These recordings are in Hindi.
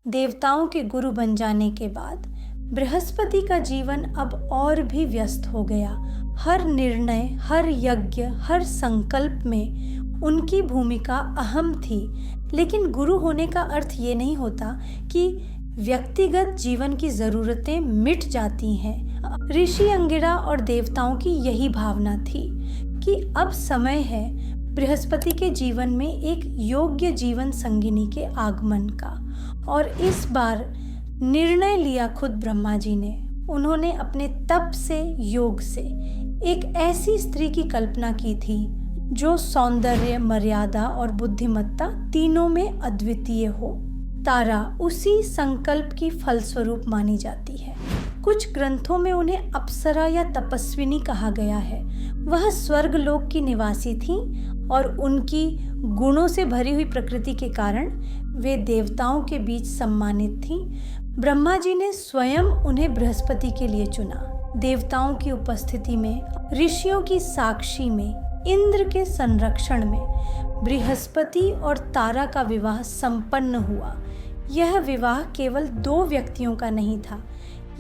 देवताओं के गुरु बन जाने के बाद बृहस्पति का जीवन अब और भी व्यस्त हो गया। हर निर्णय, हर यज्ञ, हर संकल्प में उनकी भूमिका अहम थी। लेकिन गुरु होने का अर्थ ये नहीं होता कि व्यक्तिगत जीवन की ज़रूरतें मिट जाती हैं। ऋषि अंगिरा और देवताओं की यही भावना थी कि अब समय है बृहस्पति के जीवन में एक योग्य जीवन संगिनी के आगमन का। और इस बार निर्णय लिया खुद ब्रह्मा जी ने। उन्होंने अपने तप से, योग से एक ऐसी स्त्री की कल्पना की थी जो सौंदर्य, मर्यादा और बुद्धिमत्ता तीनों में अद्वितीय हो। तारा उसी संकल्प की फलस्वरूप मानी जाती है। कुछ ग्रंथों में उन्हें अप्सरा या तपस्विनी कहा गया है। वह स्वर्गलोक की निवासी थीं और उनकी गुणों से भरी हुई प्रकृति के कारण वे देवताओं के बीच सम्मानित थीं। ब्रह्मा जी ने स्वयं उन्हें बृहस्पति के लिए चुना। देवताओं की उपस्थिति में, ऋषियों की साक्षी में, इंद्र के संरक्षण में बृहस्पति और तारा का विवाह संपन्न हुआ। यह विवाह केवल दो व्यक्तियों का नहीं था,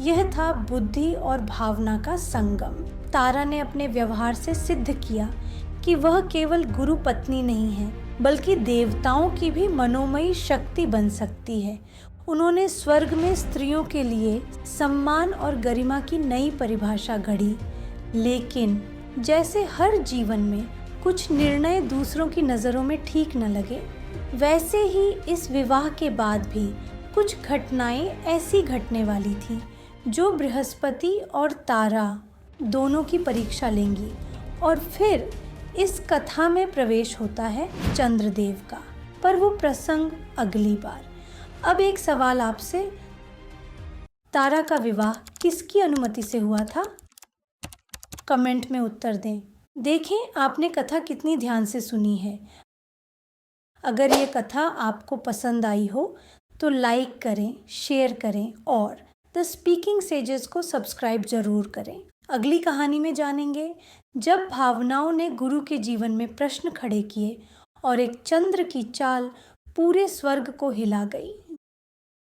यह था बुद्धि और भावना का संगम। तारा ने अपने व्यवहार से सिद्ध किया कि वह केवल गुरु पत्नी नहीं है, बल्कि देवताओं की भी मनोमयी शक्ति बन सकती है। उन्होंने स्वर्ग में स्त्रियों के लिए सम्मान और गरिमा की नई परिभाषा गढ़ी। लेकिन जैसे हर जीवन में कुछ निर्णय दूसरों की नज़रों में ठीक न लगे, वैसे ही इस विवाह के बाद भी कुछ घटनाएं ऐसी घटने वाली थी जो बृहस्पति और तारा दोनों की परीक्षा लेंगी। और फिर इस कथा में प्रवेश होता है चंद्रदेव का, पर वो प्रसंग अगली बार। अब एक सवाल आपसे, तारा का विवाह किसकी अनुमति से हुआ था? कमेंट में उत्तर दें। देखें आपने कथा कितनी ध्यान से सुनी है। अगर ये कथा आपको पसंद आई हो तो लाइक करें, शेयर करें और द स्पीकिंग सेजेस को सब्सक्राइब जरूर करें। अगली कहानी में जानेंगे जब भावनाओं ने गुरु के जीवन में प्रश्न खड़े किए और एक चंद्र की चाल पूरे स्वर्ग को हिला गई।